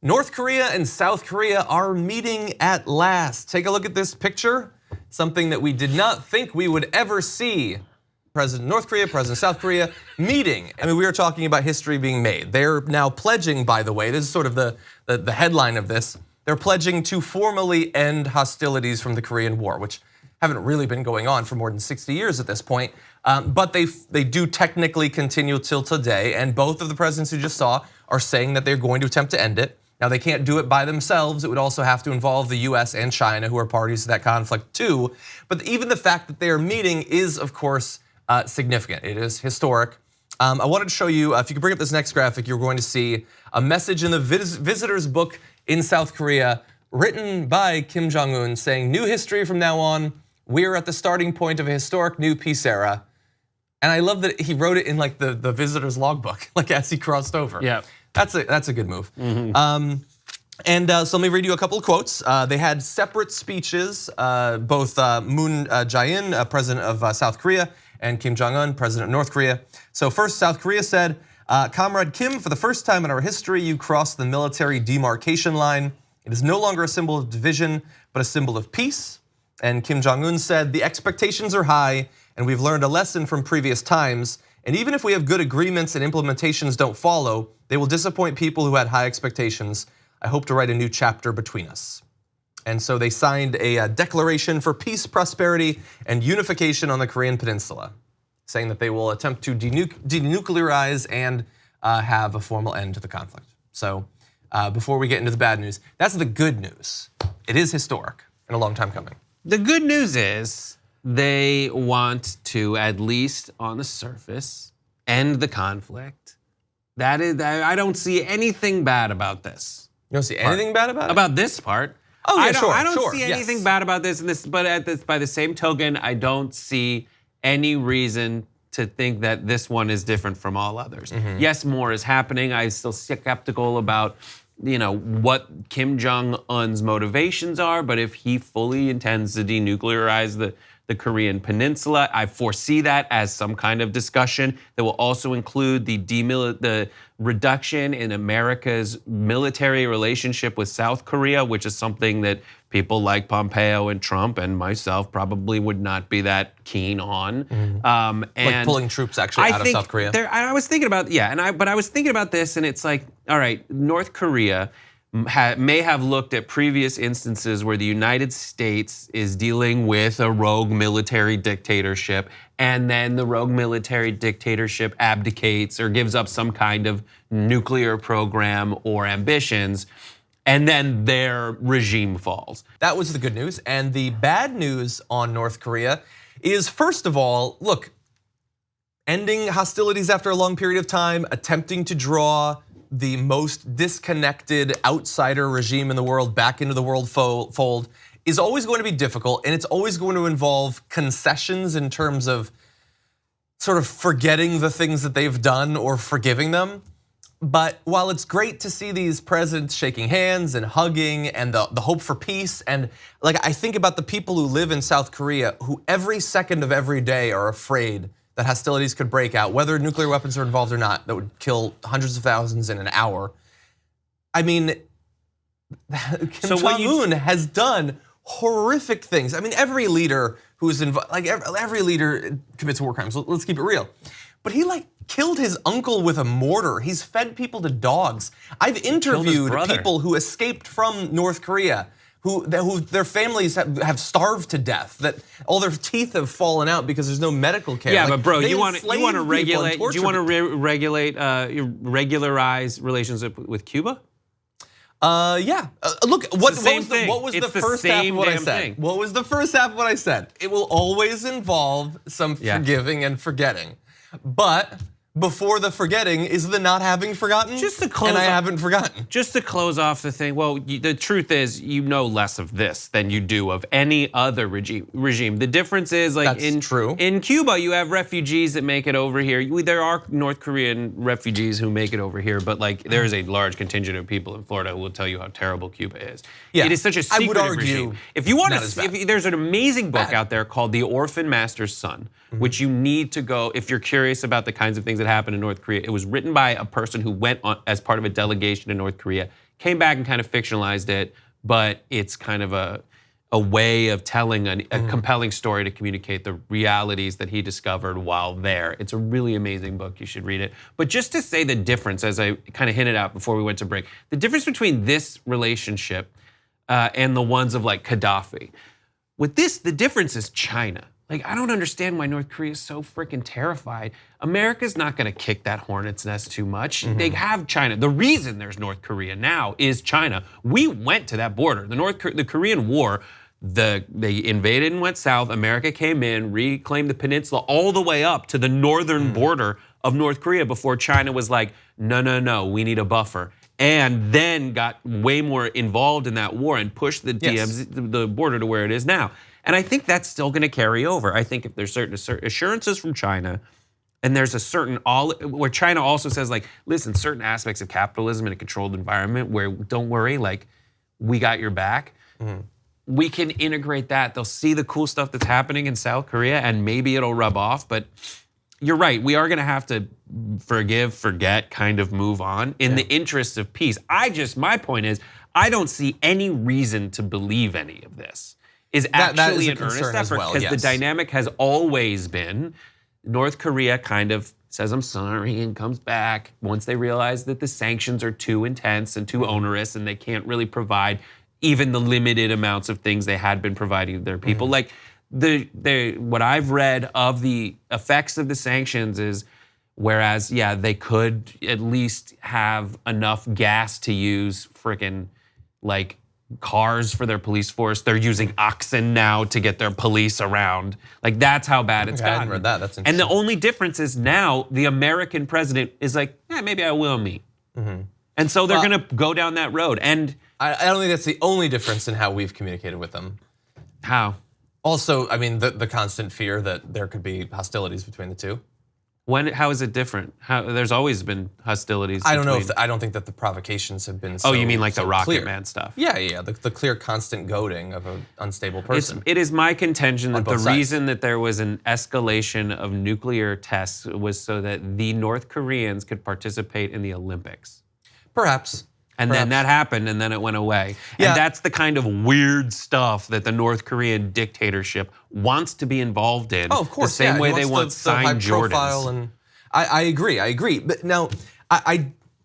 North Korea and South Korea are meeting at last. Take a look at this picture. Something that we did not think we would ever see. President North Korea, President South Korea meeting. I mean, we are talking about history being made. They're now pledging, by the way, this is sort of the headline of this. They're pledging to formally end hostilities from the Korean War, which haven't really been going on for more than 60 years at this point. But they do technically continue till today, and both of the presidents you just saw are saying that they're going to attempt to end it. Now, they can't do it by themselves. It would also have to involve the US and China, who are parties to that conflict too. But even the fact that they are meeting is, of course, significant. It is historic. I wanted to show you, if you could bring up this next graphic, you're going to see a message in the visitor's book in South Korea written by Kim Jong-un saying, "New history from now on. We're at the starting point of a historic new peace era." And I love that he wrote it in like the visitor's logbook, like as he crossed over. Yeah. That's a good move. So let me read you a couple of quotes. They had separate speeches, both Moon Jae-in, president of South Korea, and Kim Jong-un, president of North Korea. So first, South Korea said, "Comrade Kim, for the first time in our history, you crossed the military demarcation line. It is no longer a symbol of division, but a symbol of peace." And Kim Jong-un said, "The expectations are high, and we've learned a lesson from previous times. And even if we have good agreements and implementations don't follow, they will disappoint people who had high expectations. I hope to write a new chapter between us." And so they signed a declaration for peace, prosperity, and unification on the Korean Peninsula, saying that they will attempt to denuclearize and have a formal end to the conflict. So before we get into the bad news, that's the good news. It is historic and a long time coming. The good news is they want to, at least on the surface, end the conflict. That is, I don't see anything bad about this. You don't see anything bad about it? About this part. Oh yeah, I don't see anything bad about this, but by the same token, I don't see any reason to think that this one is different from all others. Yes, more is happening. I'm still skeptical about what Kim Jong-un's motivations are, but if he fully intends to denuclearize the Korean Peninsula, I foresee that as some kind of discussion that will also include the reduction in America's military relationship with South Korea, which is something that people like Pompeo and Trump and myself probably would not be that keen on. And like pulling troops actually out of South Korea. I was thinking about, but I was thinking about this, and it's like, all right, North Korea may have looked at previous instances where the United States is dealing with a rogue military dictatorship, and then the rogue military dictatorship abdicates or gives up some kind of nuclear program or ambitions, and then their regime falls. That was the good news. And the bad news on North Korea is, first of all, look, ending hostilities after a long period of time, attempting to draw the most disconnected outsider regime in the world back into the world fold is always going to be difficult, and it's always going to involve concessions in terms of sort of forgetting the things that they've done or forgiving them. But while it's great to see these presidents shaking hands and hugging and the hope for peace, and like I think about the people who live in South Korea who every second of every day are afraid that hostilities could break out, whether nuclear weapons are involved or not, that would kill hundreds of thousands in an hour. I mean, Kim Jong-un has done horrific things. I mean, every leader who's involved, like every leader commits war crimes. Let's keep it real. But he killed his uncle with a mortar. He's fed people to dogs. I've interviewed people who escaped from North Korea, who their families have starved to death, that all their teeth have fallen out because there's no medical care. Yeah, but bro, you want to regularize relations with Cuba? Yeah. Look, what was the first half of what I said? What was the first half of what I said? It will always involve some forgiving and forgetting, but before the forgetting is the not having forgotten, and I haven't forgotten. Just to close off the thing, well, the truth is you know less of this than you do of any other regime. The difference is in Cuba you have refugees that make it over here. There are North Korean refugees who make it over here, but there is a large contingent of people in Florida who will tell you how terrible Cuba is. Yeah, it is such a secretive regime. If you want to, there's an amazing book out there called The Orphan Master's Son, which you need to go if you're curious about the kinds of things that happened in North Korea. It was written by a person who went on as part of a delegation to North Korea. came back and kind of fictionalized it, but it's kind of a way of telling a compelling story to communicate the realities that he discovered while there. It's a really amazing book. You should read it. But just to say the difference, as I kind of hinted out before we went to break, the difference between this relationship and the ones of like Gaddafi. With this, the difference is China. Like, I don't understand why North Korea is so freaking terrified. America's not gonna kick that hornet's nest too much. They have China. The reason there's North Korea now is China. We went to that border. The Korean War, they invaded and went south. America came in, reclaimed the peninsula all the way up to the northern border of North Korea before China was like, no, we need a buffer. And then got way more involved in that war and pushed the the border to where it is now. And I think that's still going to carry over. I think if there's certain assurances from China, and there's a certain where China also says like, listen, certain aspects of capitalism in a controlled environment where don't worry, like we got your back. We can integrate that. They'll see the cool stuff that's happening in South Korea, and maybe it'll rub off. But you're right. We are going to have to forgive, forget, kind of move on in the interest of peace. My point is, I don't see any reason to believe any of this is actually an earnest effort, because the dynamic has always been North Korea kind of says, I'm sorry, and comes back once they realize that the sanctions are too intense and too onerous and they can't really provide even the limited amounts of things they had been providing to their people. Like what I've read of the effects of the sanctions is, whereas, they could at least have enough gas to use frickin' like cars for their police force. They're using oxen now to get their police around. Like that's how bad it's gotten. I hadn't read that. That's interesting. And the only difference is now the American president is like, maybe I will meet. And so they're gonna go down that road. And I don't think that's the only difference in how we've communicated with them. How? Also, I mean, the constant fear that there could be hostilities between the two. How is it different? There's always been hostilities. I don't know I don't think that the provocations have been so you mean like the Rocket clear. Man stuff? Yeah. The clear constant goading of an unstable person. It is my contention that the sides. reason that there was an escalation of nuclear tests was so that the North Koreans could participate in the Olympics. Perhaps. And then that happened, and then it went away. Yeah. And that's the kind of weird stuff that the North Korean dictatorship wants to be involved in. Oh, of course. The same way they want signed Jordans. And I agree. But now,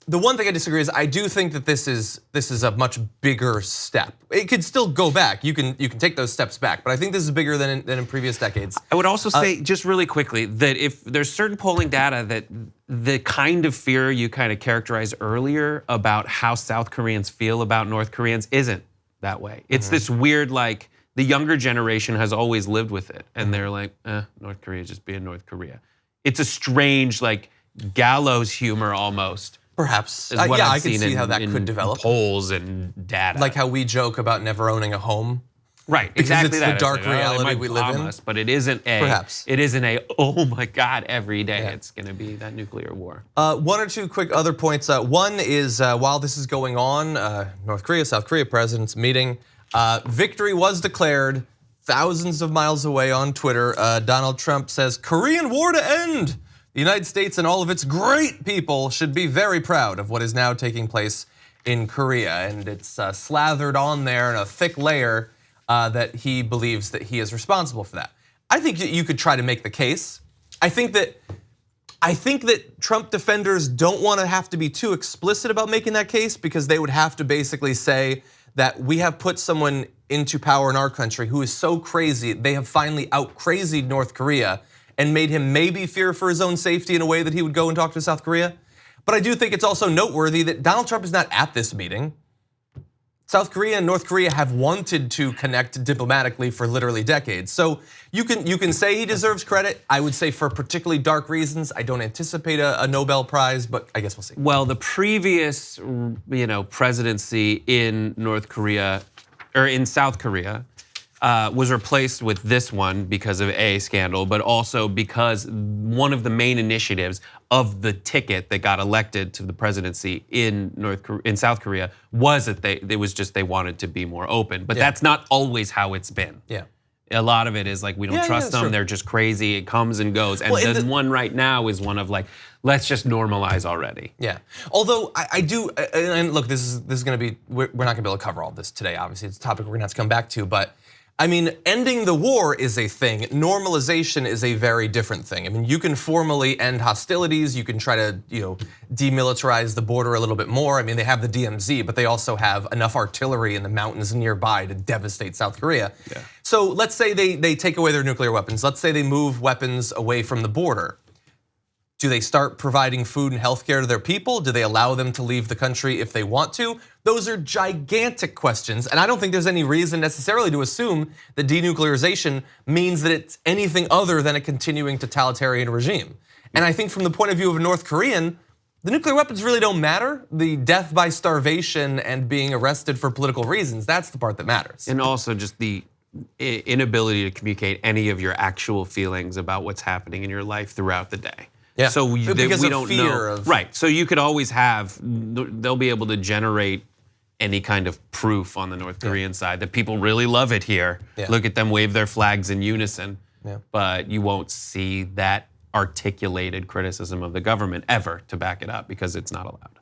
the one thing I disagree is I do think that this is a much bigger step. It could still go back. You can take those steps back, but I think this is bigger than in previous decades. I would also say, just really quickly, that if there's certain polling data that the kind of fear you kind of characterized earlier about how South Koreans feel about North Koreans isn't that way. It's this weird, like, the younger generation has always lived with it, and they're like, North Korea just being North Korea. It's a strange, like, gallows humor almost. Perhaps. I can see how that could develop. Polls and data. Like how we joke about never owning a home. Right, because exactly it's that. the dark reality we live in. But it isn't oh my God, every day it's gonna be that nuclear war. One or two quick other points. One is while this is going on, North Korea, South Korea presidents meeting, victory was declared thousands of miles away on Twitter. Donald Trump says, Korean War to end. The United States and all of its great people should be very proud of what is now taking place in Korea. And it's slathered on there in a thick layer that he believes that he is responsible for that. I think you could try to make the case. I think that Trump defenders don't want to have to be too explicit about making that case, because they would have to basically say that we have put someone into power in our country who is so crazy, they have finally out-crazied North Korea and made him maybe fear for his own safety in a way that he would go and talk to South Korea. But I do think it's also noteworthy that Donald Trump is not at this meeting. South Korea and North Korea have wanted to connect diplomatically for literally decades. So you can say he deserves credit. I would say for particularly dark reasons. I don't anticipate a Nobel Prize, but I guess we'll see. Well, the previous presidency in North Korea, or in South Korea, was replaced with this one because of a scandal, but also because one of the main initiatives of the ticket that got elected to the presidency in South Korea was that they wanted to be more open. But that's not always how it's been. Yeah. A lot of it is like we don't trust them. True. They're just crazy. It comes and goes. And Well, the one right now is one of like, let's just normalize already. Yeah. Although I do, and look, this is going to be, we're not going to be able to cover all this today. Obviously, it's a topic we're going to have to come back to. But I mean, ending the war is a thing. Normalization is a very different thing. I mean, you can formally end hostilities. You can try to, demilitarize the border a little bit more. I mean, they have the DMZ, but they also have enough artillery in the mountains nearby to devastate South Korea. Yeah. So let's say they take away their nuclear weapons. Let's say they move weapons away from the border. Do they start providing food and healthcare to their people? Do they allow them to leave the country if they want to? Those are gigantic questions, and I don't think there's any reason necessarily to assume that denuclearization means that it's anything other than a continuing totalitarian regime. And I think from the point of view of a North Korean, the nuclear weapons really don't matter. The death by starvation and being arrested for political reasons, that's the part that matters. And also just the inability to communicate any of your actual feelings about what's happening in your life throughout the day. Yeah, so we don't know. Of, right, so you could always have, they'll be able to generate any kind of proof on the North Korean side that people really love it here. Yeah. Look at them wave their flags in unison. Yeah. But you won't see that articulated criticism of the government ever to back it up because it's not allowed.